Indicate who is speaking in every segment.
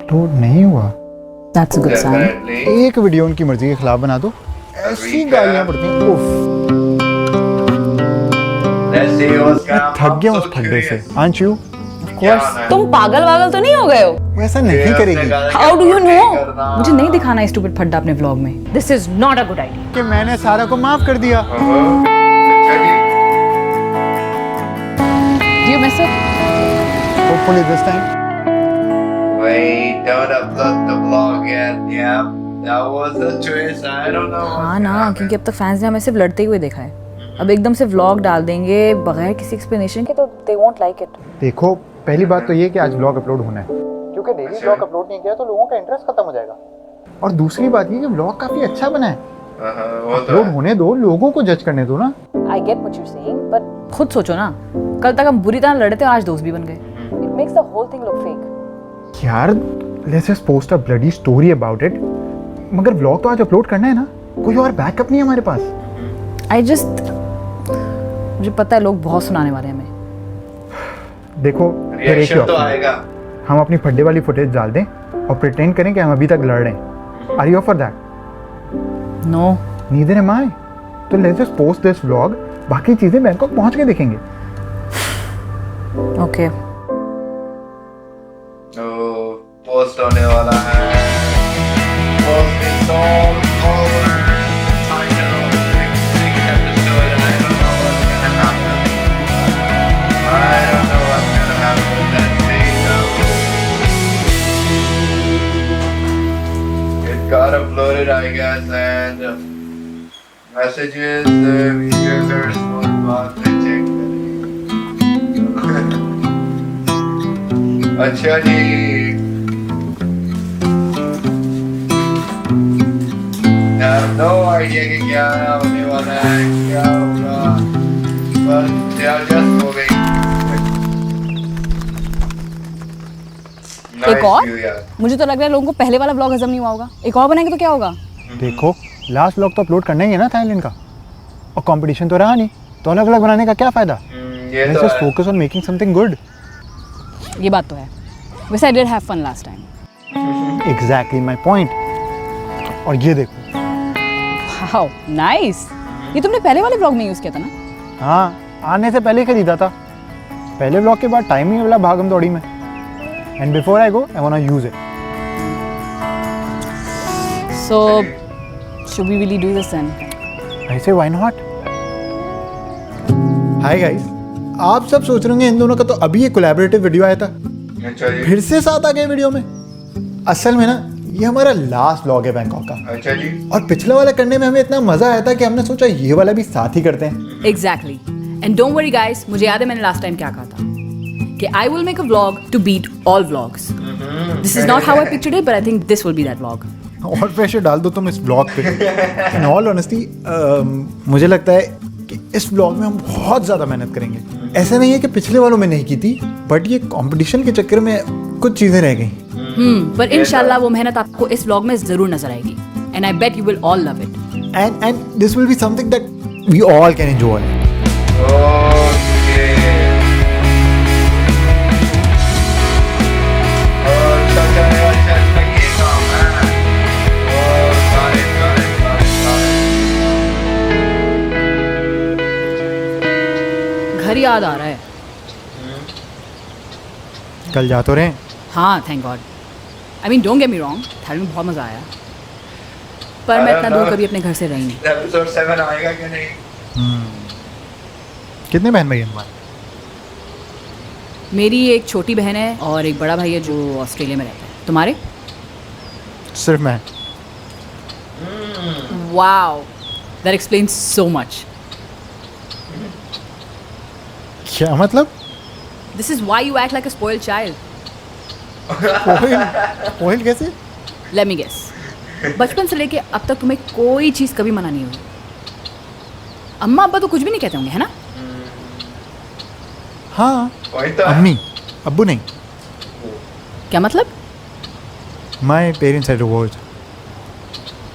Speaker 1: Upload नहीं हुआ।
Speaker 2: That's a good sign.
Speaker 1: एक वीडियो उनकी मर्जी के खिलाफ बना दो, ऐसी गालियां पड़ती हैं। उफ, थक गया उस फड्डे से। Aunt you?
Speaker 2: Of course. तुम पागल तो नहीं हो गए हो?
Speaker 1: वो ऐसा नहीं करेगी
Speaker 2: How do you know? मुझे नहीं दिखाना है stupid फड्डा अपने vlog में। This is not a good idea.
Speaker 1: कि मैंने सारा को माफ कर दिया।
Speaker 2: Do you miss it?
Speaker 1: Hopefully this time.
Speaker 3: Wait, don't upload the vlog yet. Yeah, that was the twist. I don't know.
Speaker 2: हाँ ना, क्योंकि अब तक फैंस ने हमें सिर्फ लड़ते हुए देखा है। अब एकदम से व्लॉग डाल देंगे बगैर किसी एक्सप्लेनेशन के तो they won't like it.
Speaker 1: देखो, पहली बात तो ये कि आज व्लॉग अपलोड होना है, क्योंकि डेली व्लॉग अपलोड नहीं किया तो लोगों का इंटरेस्ट खत्म हो जाएगा। और दूसरी बात ये कि व्लॉग काफी अच्छा बना है। अपलोड होने दो, लोगों को जज करने दो ना।
Speaker 2: I get what you're saying, but खुद सोचो ना, कल तक हम बुरी तरह लड़े थे और आज दोस्त भी बन गए। It makes the whole thing look fake.
Speaker 1: यार, let's just post a bloody story about it. मगर व्लॉग तो आज अपलोड करना है ना, कोई और बैकअप नहीं है हमारे पास।
Speaker 2: मुझे पता है लोग बहुत सुनाने वाले हैं हमें।
Speaker 1: देखो, फिर एक ही
Speaker 3: Reaction तो
Speaker 1: option है।
Speaker 3: आएगा।
Speaker 1: हम अपनी फड्डे वाली फुटेज डाल दें और प्रिटेंड करें कि हम अभी तक लड़ रहे हैं। Are you up for that?
Speaker 2: No.
Speaker 1: Neither am I. तो let's just post this vlog, बाकी चीजें बैंकॉक पहुंच के देखेंगे।
Speaker 2: Okay.
Speaker 3: Oh, post होने वाला है। Post is all over. Title, next episode. I don't know what's gonna happen. I don't know what's gonna happen with that thing now. It got uploaded, I guess, and messages, videos are smooth, but I checked. अच्छा जी। I have no idea कि क्या होने वाला है, क्या होगा, but they are just moving.
Speaker 2: एक और?
Speaker 3: Nice view, यार।
Speaker 2: मुझे तो लग रहा है लोगों को पहले वाला व्लॉग हजम नहीं हुआ होगा। एक और बनाएंगे तो क्या होगा?
Speaker 1: देखो, लास्ट व्लॉग तो अपलोड करना ही है ना थाईलैंड का, और कंपटीशन तो रहा नहीं, तो अलग अलग बनाने का क्या फायदा।
Speaker 3: ये
Speaker 1: Let's
Speaker 3: तो
Speaker 1: just
Speaker 3: है।
Speaker 1: focus on making something good.
Speaker 2: ये बात तो है। वैसे I did have fun last time.
Speaker 1: Exactly my point. और ये देखो,
Speaker 2: Wow, nice. ये तुमने पहले वाले व्लॉग में यूज किया था ना?
Speaker 1: हाँ, आने से पहले खरीदा था। पहले व्लॉग के बाद टाइम ही मिला भागम दौड़ी में। And before I go, I wanna use it.
Speaker 2: So, should we really do this then?
Speaker 1: I say why not? Hi guys, आप सब सोच रहे होंगे इन दोनों का तो अभी ये कोलैबोरेटिव वीडियो आया था,
Speaker 3: अच्छा जी।
Speaker 1: फिर से साथ आ गए वीडियो में। असल में ना, ये हमारा लास्ट व्लॉग है बैंकॉक का,
Speaker 3: अच्छा जी।
Speaker 1: और पिछले वाला करने में हमें इतना मजा आया था कि हमने सोचा ये वाला भी साथ ही करते हैं।
Speaker 2: Exactly. And don't worry guys, मुझे याद है मैंने लास्ट टाइम क्या कहा था कि I will make a vlog to beat all vlogs. This is not how I pictured it, but I think this will be that vlog.
Speaker 1: और pressure डाल दो तुम इस ब्लॉग पे। इन ऑल ऑनेस्टी मुझे लगता है कि इस ब्लॉग में हम बहुत ज़्यादा मेहनत करेंगे। ऐसा नहीं है कि पिछले वालों में नहीं की थी, बट ये कंपटीशन के चक्कर में कुछ चीज़ें रह गई।
Speaker 2: पर इंशाल्लाह वो मेहनत आपको इस vlog में जरूर नजर आएगी. And I bet you will all love it.
Speaker 1: And this will be something that we all can enjoy.
Speaker 3: Okay. अच्छा ये काम है। got it.
Speaker 2: घर याद आ रहा है.
Speaker 1: कल जा तो रहे हैं।
Speaker 2: हाँ, thank God. I mean, don't get me wrong, Thailand में बहुत मजा आया. पर मैं इतना दूर कभी अपने घर से रही नहीं.
Speaker 3: एपिसोड 7 आएगा कि नहीं?
Speaker 1: कितने बहन भाई हैं तुम्हारे?
Speaker 2: मेरी एक छोटी बहन है और एक बड़ा भाई है जो ऑस्ट्रेलिया में रहता है. तुम्हारे?
Speaker 1: सिर्फ मैं।
Speaker 2: Wow, that explains so much.
Speaker 1: क्या मतलब?
Speaker 2: This is why you act like a spoiled child.
Speaker 1: ओहिल कैसे?
Speaker 2: Let me guess. बचपन से लेके अब तक तुम्हें कोई चीज़ कभी मना नहीं हुई. अम्मा अब्बा तो कुछ भी नहीं कहते होंगे, है ना?
Speaker 1: हाँ,
Speaker 3: वही तो है।
Speaker 1: अम्मी, अब्बू नहीं।
Speaker 2: क्या मतलब?
Speaker 1: My parents are divorced.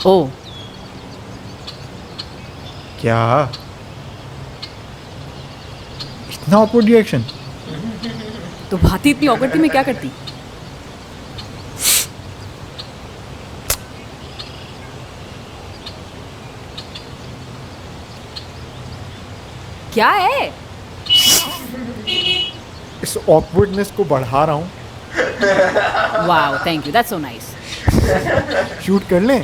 Speaker 2: Oh,
Speaker 1: क्या? इतना ऑकवर्ड रिएक्शन?
Speaker 2: तो भाती इतनी awkward थी, मैं क्या करती? क्या है?
Speaker 1: इस ऑकवर्डनेस को बढ़ा रहा हूँ.
Speaker 2: Wow, thank you. That's so nice.
Speaker 1: Shoot कर लें?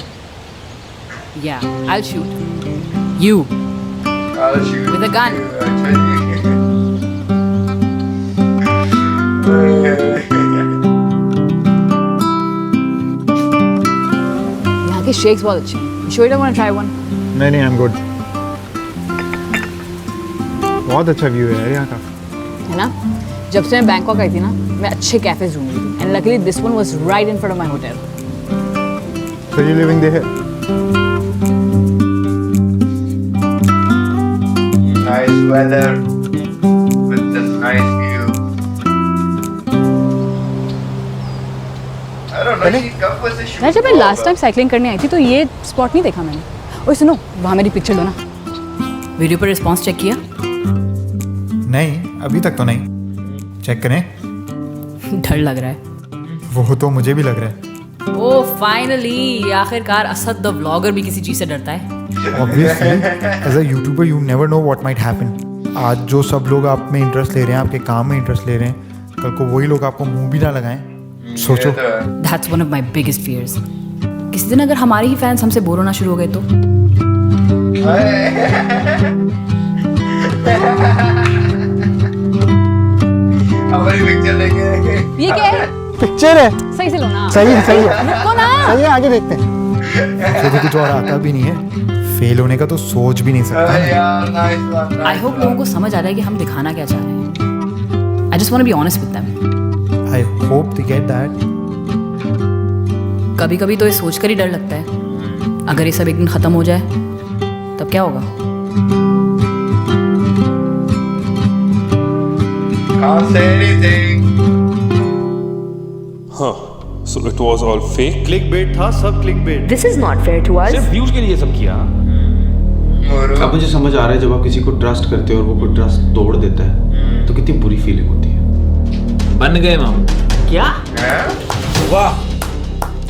Speaker 2: Yeah, I'll shoot. You.
Speaker 3: I'll shoot
Speaker 2: With a gun.
Speaker 3: you, actually.
Speaker 2: यहाँ के shakes बहुत अच्छे हैं. You sure you don't want to try one?
Speaker 1: नहीं, I'm good. बहुत अच्छा व्यू है यार यहाँ का.
Speaker 2: है ना? जब से मैं बैंकॉक आई थी ना, मैं अच्छे कैफेज ढूंढ रही थी. And luckily this one was right in front of my hotel.
Speaker 1: So you're living there?
Speaker 3: Nice weather with this nice view. I don't know, she कब से shoot
Speaker 2: यार जब मैं
Speaker 3: हुआ
Speaker 2: लास्ट
Speaker 3: होगा?
Speaker 2: टाइम साइकिलिंग करने आई थी तो ये स्पॉट नहीं देखा मैंने. ओए सुनो, वहाँ मेरी पिक्चर लो ना. वीडियो पर रिस्पॉन्स चेक किया?
Speaker 1: नहीं, अभी तक तो नहीं. चेक करें.
Speaker 2: डर लग रहा है.
Speaker 1: वो तो मुझे भी लग रहा है.
Speaker 2: ओह फाइनली, आखिरकार असद द व्लॉगर भी किसी चीज से डरता है.
Speaker 1: Obviously, as a YouTuber, you never know what might happen. आज जो सब लोग आप में इंटरेस्ट ले रहे हैं, आपके काम में इंटरेस्ट ले रहे हैं, कल को वही लोग आपको मुंह भी ना लगाएं. सोचो.
Speaker 3: ये तो है.
Speaker 2: That's one of my biggest fears. किसी दिन अगर हमारे ही फैंस हमसे बोर होना शुरू हो गए तो?
Speaker 3: हमारी पिक्चर लेके
Speaker 2: ये क्या है?
Speaker 1: पिक्चर है.
Speaker 2: सही से लो ना.
Speaker 1: सही है.
Speaker 2: रुको ना.
Speaker 1: सही है, आगे देखते हैं. मुझे तो कुछ और आता भी नहीं है. फेल होने का तो सोच भी नहीं सकता.
Speaker 3: अरे यार नाइस वन.
Speaker 2: आई होप लोगों को समझ आ रहा है कि हम दिखाना क्या चाह रहे हैं. I just want to be honest with them.
Speaker 1: I hope they get that.
Speaker 2: कभी कभी तो ये सोचकर ही डर लगता है, अगर ये सब एक दिन खत्म हो जाए तब क्या होगा?
Speaker 3: Can't say anything.
Speaker 4: हाँ, so it was all fake.
Speaker 5: Clickbait था, सब clickbait.
Speaker 6: This is not fair to us.
Speaker 5: सिर्फ व्यूज के लिए सब किया.
Speaker 3: और
Speaker 7: अब मुझे समझ आ रहा है जब आप किसी को ट्रस्ट करते हो और वो कोई ट्रस्ट तोड़ देता है तो कितनी बुरी फीलिंग होती है.
Speaker 5: बन गए मामू. क्या?
Speaker 3: हैं?
Speaker 8: वाह,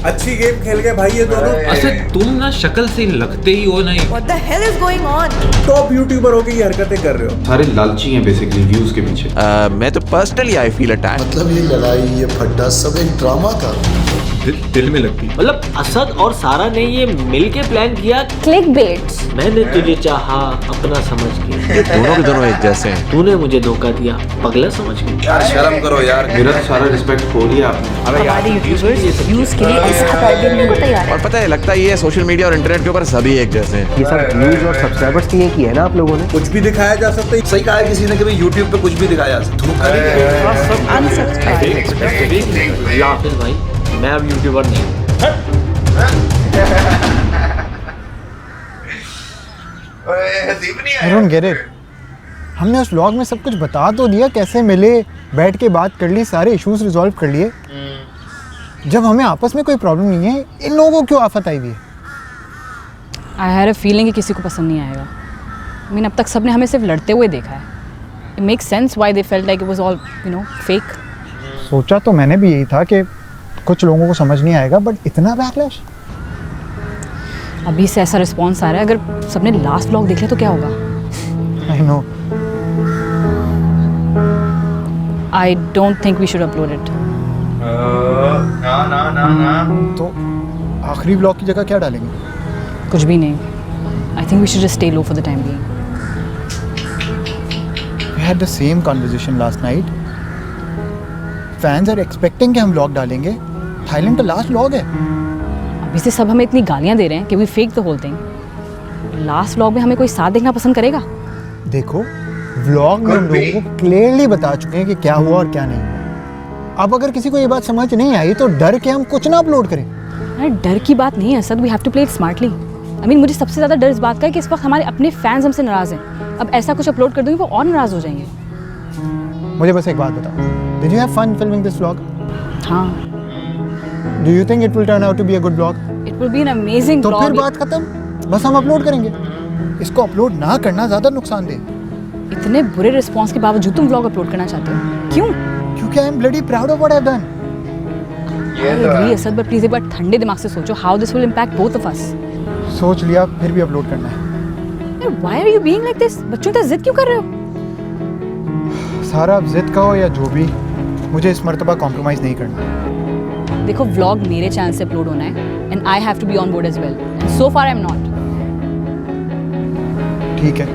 Speaker 8: अच्छी गेम खेल गए भाई ये दोनों.
Speaker 5: असल तुम ना शक्ल से लगते ही हो नहीं.
Speaker 6: What the hell is going on?
Speaker 8: Top YouTuber होके ये हरकतें कर रहे हो.
Speaker 7: सारे लालची हैं बेसिकली व्यूज के पीछे.
Speaker 9: मैं तो पर्सनली आई फील अटैच.
Speaker 10: मतलब ये लड़ाई, ये फड्डा सब एक ड्रामा था.
Speaker 5: दिल में लगती.
Speaker 11: मतलब असद और सारा ने ये मिलके प्लान किया.
Speaker 6: Clickbait.
Speaker 11: मैंने तुझे चाहा अपना समझ के,
Speaker 9: दोनों के दोनों एक जैसे हैं.
Speaker 11: तूने मुझे धोखा दिया पगला समझ के.
Speaker 8: यार शर्म करो यार.
Speaker 7: मेरा तो सारा रिस्पेक्ट खो लिया आपने.
Speaker 6: हमारे यूट्यूबर्स व्यूज के लिए इस खतर देने को तैयार
Speaker 9: और पता है लगता है ये सोशल मीडिया और इंटरनेट के ऊपर सभी एक जैसे हैं.
Speaker 8: ये सब व्यूज और सब्सक्राइबर्स के लिए किया है ना आप लोगों ने. कुछ भी दिखाया जा सकता है. सही कहा है किसी ने कि भाई YouTube पे कुछ भी दिखाया जा सकता है.
Speaker 11: लाफिज भाई, मैं अब यूट्यूबर नहीं.
Speaker 3: हसीब नहीं
Speaker 1: I
Speaker 3: आया.
Speaker 1: don't get it. हमने उस व्लॉग में सब कुछ बता तो दिया, कैसे मिले, बैठ के बात कर ली, सारे इश्यूज रिजॉल्व कर लिए. जब हमें आपस में कोई प्रॉब्लम नहीं है, इन लोगों को क्यों आफत आई हुई है?
Speaker 2: आई हैड अ फीलिंग कि किसी को पसंद नहीं आएगा. आई मीन अब तक सबने हमें सिर्फ लड़ते हुए देखा है. It makes sense why they felt like it was all fake.
Speaker 1: सोचा तो मैंने भी यही था कि कुछ लोगों को समझ नहीं आएगा, बट इतना बैकलैश.
Speaker 2: अभी से ऐसा रिस्पॉन्स आ रहा है, अगर सबने लास्ट व्लॉग देख लिया तो क्या होगा?
Speaker 1: I know.
Speaker 2: I don't think we should upload it.
Speaker 3: ना.
Speaker 1: तो आखिरी व्लॉग की जगह क्या डालेंगे?
Speaker 2: कुछ भी नहीं. I think we should just stay low for the time being.
Speaker 1: We had the same conversation last night. Fans are expecting कि हम व्लॉग डालेंगे. थाईलैंड का लास्ट व्लॉग है.
Speaker 2: अभी से सब हमें इतनी गालियां दे रहे हैं कि we fake the whole thing. Last vlog में हमें कोई साथ देखना पसंद करेगा?
Speaker 1: देखो, व्लॉग में हम लोगों को क्लियरली बता चुके हैं कि क्या हुआ और क्या नहीं. अब अगर किसी को ये बात समझ नहीं आई तो डर के हम कुछ ना अपलोड करें.
Speaker 2: अरे डर की बात नहीं है sir, we have to play it smartly. I mean मुझे सबसे ज़्यादा डर इस बात का है कि इस वक्त हमारे अपने फैंस हमसे नाराज़ हैं. अब ऐसा कुछ अपलोड कर दूंगी वो और नाराज़ हो जाएंगे.
Speaker 1: मुझे बस एक बात बताओ, did you have fun filming this vlog?
Speaker 2: हाँ.
Speaker 1: Do you think it will turn out to be a good vlog?
Speaker 2: It will be an amazing
Speaker 1: तो फिर
Speaker 2: व्लॉग.
Speaker 1: बात खत्म, बस हम अपलोड करेंगे. इसको अपलोड ना करना ज़्यादा नुकसानदेह.
Speaker 2: इतने बुरे रिस्पॉन्स के बावजूद तुम व्लॉग अपलोड करना चाहते हो, क्यों?
Speaker 1: क्योंकि I am bloody proud of what I have done.
Speaker 3: ये तो
Speaker 2: एग्री
Speaker 3: है.
Speaker 2: असद, बट प्लीज एक बार ठंडे दिमाग से सोचो how this will impact both of us.
Speaker 1: सोच लिया, फिर भी अपलोड करना है.
Speaker 2: Why are you being like this? बच्चों की तरह जिद क्यों कर रहे हो?
Speaker 1: सारा, अब जिद कहो या जो भी, मुझे इस मर्तबा कॉम्प्रोमाइज़ नहीं करना।
Speaker 2: देखो व्लॉग मेरे चैनल से अपलोड होना है and I have to be on board as well. And so far I'm not.
Speaker 1: ठीक है,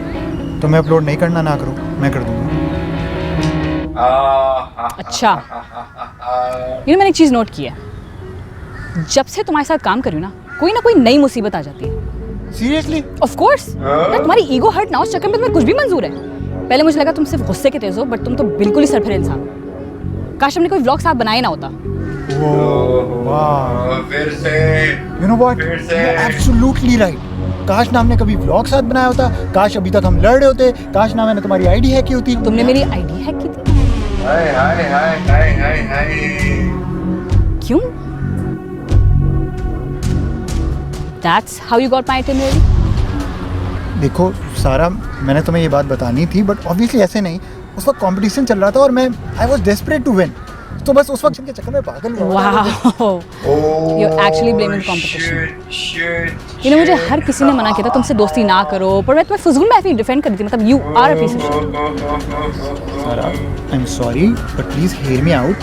Speaker 1: तो मैं अपलोड नहीं करना ना करो, मैं कर दूंगा।
Speaker 2: अच्छा, ये मैंने एक चीज़ नोट की है, जब से तुम्हारे साथ काम कर रही हूँ ना कोई नई मुसीबत आ जाती है।
Speaker 1: सीरियसली?
Speaker 2: Of course. तुम्हारी ईगो हर्ट ना हो, उस चक्कर में तुम्हें कुछ भी मंजूर है। पहले मुझे लगा तुम सिर्फ गुस्से के तेज हो, बट तुम तो बिल्कुल ही सरफिर इंसान हो। काश हमने कोई व्लॉग साथ बनाया ना होता।
Speaker 3: फिर से
Speaker 1: You know what? You're absolutely right. काश ना हमने कभी व्लॉग साथ बनाया होता, काश अभी तक हम लड़ रहे होते, काश ना मैंने तुम्हारी आईडी हैक की होती।
Speaker 2: तुमने मेरी आईडी हैक की थी?
Speaker 3: हाय हाय हाय हाय हाय हाय।
Speaker 2: क्यों? That's how you got my itinerary?
Speaker 1: देखो सारा, मैंने तुम्हें ये बात बतानी थी, बट ऑब्वियसली ऐसे नहीं। उस वक्त कंपटीशन चल रहा था और मैं I was desperate to win, तो बस उस वक्त के चक्कर में पागल हुआ।
Speaker 2: Wow, you're actually blaming competition. You know, मुझे हर किसी ने मना किया था तुमसे दोस्ती ना करो, पर मैं तुम्हें फजूल में ऐसे डिफेंड कर रही थी। मतलब you are a piece of shit.
Speaker 1: सारा, I'm sorry, but please hear me out.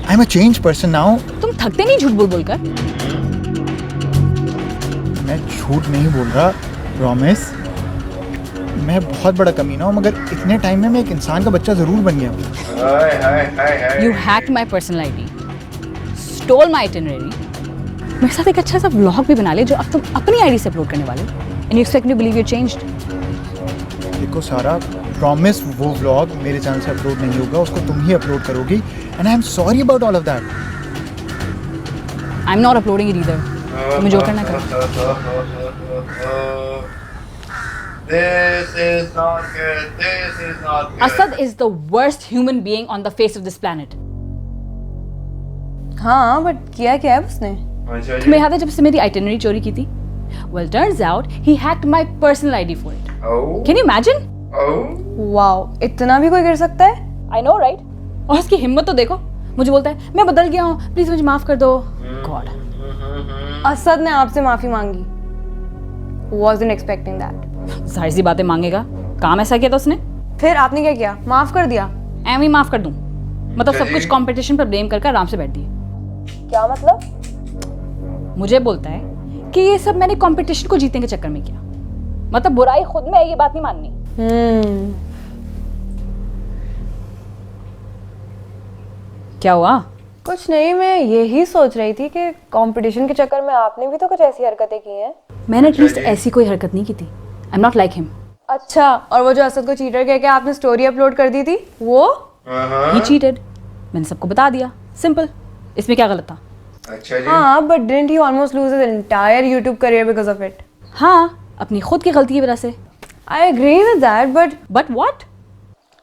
Speaker 1: I'm a changed person now.
Speaker 2: तुम थकते नहीं झूठ बोल बोलकर?
Speaker 1: मैं झूठ नहीं बोल रहा, प्रॉमिस। मैं बहुत बड़ा कमीना हूँ, मगर इतने टाइम में मैं एक इंसान का बच्चा ज़रूर बन गया हूँ।
Speaker 2: You hacked my personal ID, stole my itinerary. मेरे साथ एक अच्छा सा व्लॉग भी बना ले जो अब तुम अपनी आईडी से अपलोड करने वाले हो, and you expect me to believe you're changed.
Speaker 1: देखो सारा, प्रॉमिस वो व्लॉग मेरे चैनल से अपलोड नहीं होगा, उसको तुम ही अपलोड करोगी, and I am sorry about all of that.
Speaker 2: I'm not uploading it either. तुम्हें जो करना करो।
Speaker 3: This is not good. This is not good.
Speaker 2: Asad is the worst human being on the face of this planet.
Speaker 6: हाँ, but किया क्या है उसने?
Speaker 2: तुम्हें याद है जब उसने मेरी आइटिनरी चोरी की थी? Well, turns out he hacked my personal ID for it.
Speaker 3: Oh.
Speaker 2: Can you imagine?
Speaker 3: Oh.
Speaker 6: Wow, इतना भी कोई कर सकता है?
Speaker 2: I know, right? और उसकी हिम्मत तो देखो, मुझे बोलता है मैं बदल गया हूँ, प्लीज मुझे माफ कर दो। God.
Speaker 6: असद ने आपसे माफी मांगी। Wasn't expecting that.
Speaker 2: जाहिर सी बातें मांगेगा, काम ऐसा किया था उसने।
Speaker 6: फिर आपने क्या किया? माफ कर दिया?
Speaker 2: एम ही माफ कर दूं? मतलब सब कुछ कंपटीशन पर ब्लेम करके आराम से बैठ दिए।
Speaker 6: क्या मतलब?
Speaker 2: मुझे बोलता है कि ये सब मैंने कंपटीशन को जीतने के चक्कर में किया। मतलब बुराई खुद में है, ये बात नहीं माननी। क्या हुआ?
Speaker 6: कुछ नहीं, मैं यही सोच रही थी कि कंपटीशन के चक्कर में आपने भी तो कुछ ऐसी हरकतें की हैं।
Speaker 2: मैंने एटलीस्ट ऐसी कोई हरकत नहीं की थी। I am not like him.
Speaker 6: अच्छा, और वो जो असद को चीटर कह के आपने स्टोरी अपलोड कर दी थी, वो?
Speaker 2: ही चीटेड। मैंने सबको बता दिया, सिंपल। इसमें क्या गलत था?
Speaker 3: अच्छा जी।
Speaker 6: हाँ, but didn't he almost lose his entire YouTube career because of it?
Speaker 2: हाँ, अपनी खुद की गलती की वजह से।
Speaker 6: I agree with that,
Speaker 2: but what?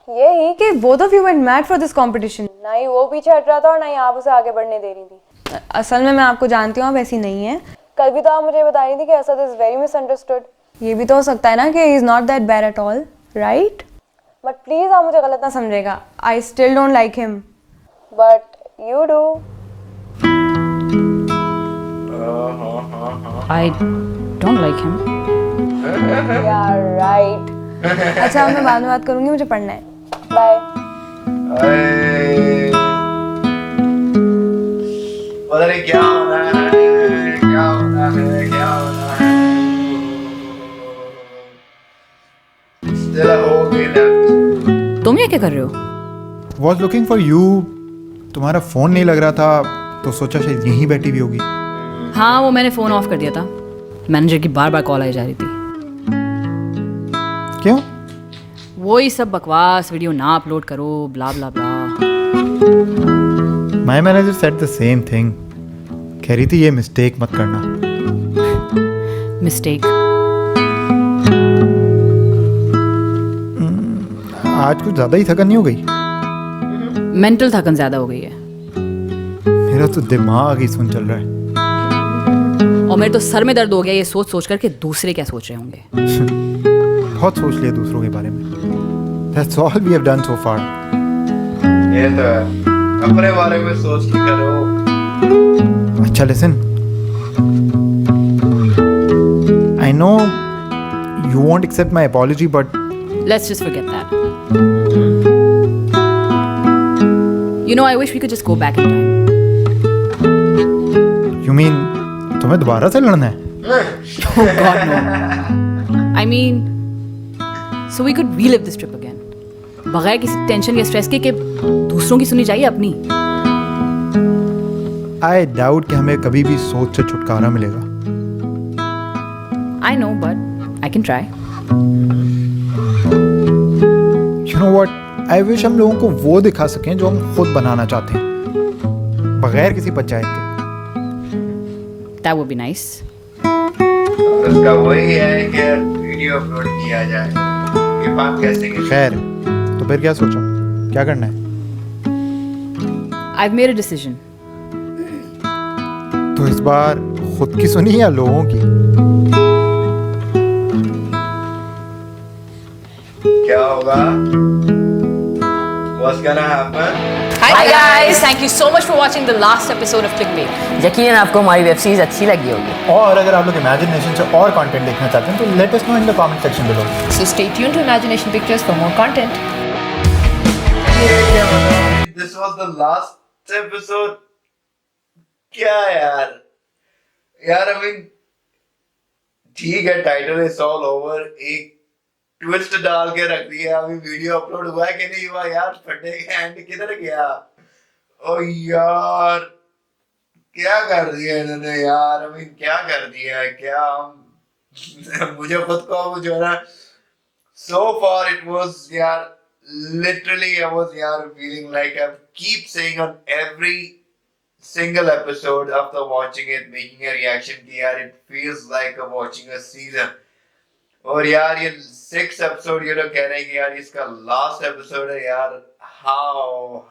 Speaker 6: यही कि both of you went mad for this competition. ना ही वो पीछे हट रहा था और ना ही आप उसे आगे बढ़ने दे रही थी। असल में मैं आपको जानती हूँ, आप ऐसी नहीं है। कल भी तो आप मुझे बता रही थी कि असद इज वेरी मिसअंडरस्टूड। ये भी तो हो सकता है ना कि he is not that bad at all, right? But please आप मुझे गलत ना समझेगा। I still don't like him, but you do.
Speaker 2: I don't like him.
Speaker 6: यार राइट। अच्छा, मैं बाद में बात करूंगी, मुझे पढ़ना है। बाय।
Speaker 3: पता नहीं क्या होना है, क्या होना है, क्या होना है। Still a whole day left.
Speaker 2: तुम ये क्या कर रहे हो?
Speaker 1: Was looking for you. तुम्हारा फोन नहीं लग रहा था, तो सोचा शायद यहीं बैठी भी होगी।
Speaker 2: हाँ, वो मैंने फोन ऑफ कर दिया था। मैनेजर की बार बार कॉल आई जा रही थी।
Speaker 1: क्यों?
Speaker 2: वो ही सब बकवास, वीडियो ना अपलोड करो, blah blah blah.
Speaker 1: My manager said the same thing. कह रही थी ये मिस्टेक मत करना।
Speaker 2: मिस्टेक?
Speaker 1: आज कुछ ज्यादा ही थकन नहीं हो गई?
Speaker 2: मेंटल थकन ज्यादा हो गई है।
Speaker 1: मेरा तो दिमाग ही सुन चल रहा है।
Speaker 2: और मेरे तो सर में दर्द हो गया ये सोच सोच कर कि दूसरे क्या सोच रहे होंगे।
Speaker 1: बहुत सोच लिया दूसरों के बारे में। That's all we have done so far.
Speaker 3: ये तो है, अपने बारे में सोच के करो।
Speaker 1: अच्छा listen, I know you won't accept my apology, but
Speaker 2: Let's just forget that. You know, I wish we could just go back in time.
Speaker 1: you mean तुम्हें दोबारा से लड़ना है?
Speaker 2: Oh God, no. I mean, so we could relive this trip again. बगैर किसी tension या stress के कि दूसरों की सुनी जाइए अपनी.
Speaker 1: I doubt कि हमें कभी भी सोच से छुटकारा मिलेगा.
Speaker 2: I know, but I can try.
Speaker 1: You know what? I wish हम लोगों को वो दिखा सकें जो हम खुद बनाना चाहते हैं, बगैर किसी पंचायत के.
Speaker 2: That would be nice.
Speaker 3: उसका वही है कि वीडियो अपलोड किया जाए. ये बात कैसे की?
Speaker 1: खैर, तो फिर क्या सोचा? क्या करना है?
Speaker 2: I've made a decision.
Speaker 1: तो इस बार खुद की सुनी या लोगों की?
Speaker 3: क्या होगा? What's gonna happen?
Speaker 2: Hi guys, thank you so much for watching the last episode of Clickbait.
Speaker 11: यकीनन आपको हमारी वेब सीरीज अच्छी लगी होगी.
Speaker 1: और अगर आप लोग इमेजिनेशन से और कंटेंट देखना चाहते हैं तो let us know in the comment section below.
Speaker 2: So stay tuned to Imagination Pictures for more content.
Speaker 3: This was the last episode. क्या यार? यार I mean, ठीक है, टाइटल इज ऑल ओवर. एक ट्विस्ट डाल के रख दिया. अभी वीडियो अपलोड हुआ है कि नहीं हुआ यार? फटे का एंड किधर गया? ओ यार, क्या कर दिया इन्होंने यार? I mean, क्या कर दिया है? क्या मुझे खुद को जो है ना, so far it was यार, literally I was यार feeling like I keep saying on every single episode after watching it, making a reaction कि यार it feels like I'm watching a season. और यार ये 6 एपिसोड ये लोग कह रहे हैं कि यार इसका लास्ट एपिसोड है यार. how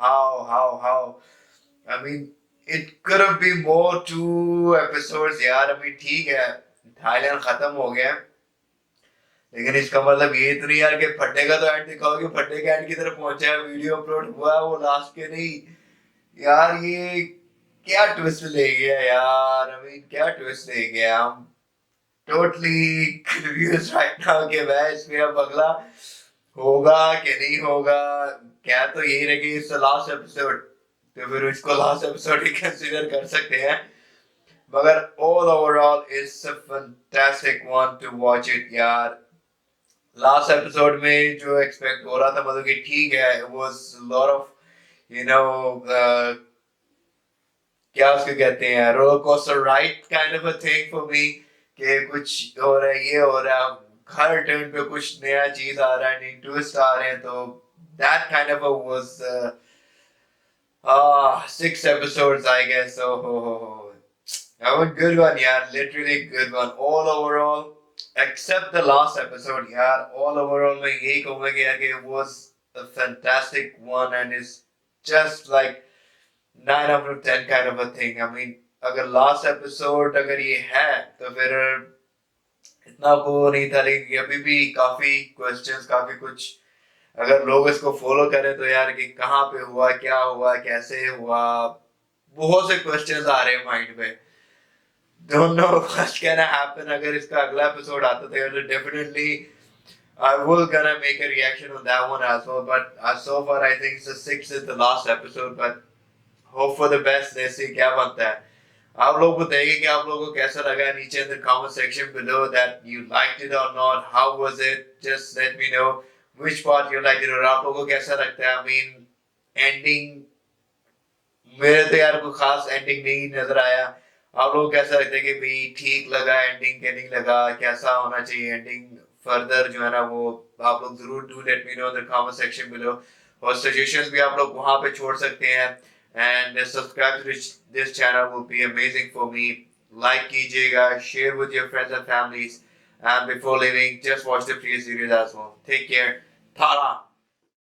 Speaker 3: I mean it could have been more 2 episodes यार. I mean ठीक है, थाईलैंड खत्म हो गया, लेकिन इसका मतलब ये तो नहीं यार कि फट्टे का तो एंड दिखाओ कि फट्टे के एंड की तरफ पहुंचा है, वीडियो अपलोड हुआ है, वो लास्ट के नहीं यार. ये क्या ट्विस्ट ले गया यार? I mean क्या ट्विस्ट ले गया? हम totally confused right now कि मैं इसमें अब अगला होगा कि नहीं होगा. क्या तो यही रहेगी इस लास्ट एपिसोड, तो फिर इसको लास्ट एपिसोड ही कंसीडर कर सकते हैं. मगर all overall it's a fantastic one to watch it यार. लास्ट एपिसोड में जो एक्सपेक्ट हो रहा था, मतलब कि ठीक है, it was a lot of you know क्या उसको कहते हैं, roller coaster ride kind of a thing for me. कि कुछ हो रहा है, ये हो रहा है, हर टर्न पे कुछ नया चीज आ रहा है, नई ट्विस्ट आ रहे हैं. तो that kind of a was 6 episodes I guess. So that was good one यार, literally good one all overall, except the last episode यार. all overall मैं यही कहूँगा कि यार कि it was a fantastic one and it's just like 9 out of 10 kind of a thing. I mean अगर last episode अगर ये है तो फिर इतना वो नहीं था, लेकिन अभी भी काफी क्वेश्चंस, काफी कुछ अगर लोग इसको फॉलो करें तो यार कि कहाँ पे हुआ, क्या हुआ, कैसे हुआ, बहुत से क्वेश्चंस आ रहे हैं माइंड पे. Don't know what's gonna happen. अगर इसका अगला एपिसोड आता तो definitely I will gonna make a reaction on that one as well, but so far I think the 6 is the last episode, but hope for the best. Let's see क्या बनता है. आप लोग बताइए कि आप लोगों को कैसा लगा नीचे in the comment section below, that you liked it और not, how was it, just let me know which part you liked it. और आप लोगों को कैसा लगता है? आई मीन एंडिंग, मेरे तो यार कोई खास एंडिंग नहीं नजर आया. आप लोगों को कैसा लगता है कि भाई ठीक लगा एंडिंग के नहीं लगा, कैसा होना चाहिए एंडिंग फर्दर जो है ना, वो आप लोग जरूर do let me no in the comment section below. और सजेशंस भी आप लोग वहां पे छोड़ सकते हैं. And subscribe to this channel will be amazing for me. Like कीजिएगा, share with your friends and families, and before leaving just watch the previous videos as well. Take care. Ta-da!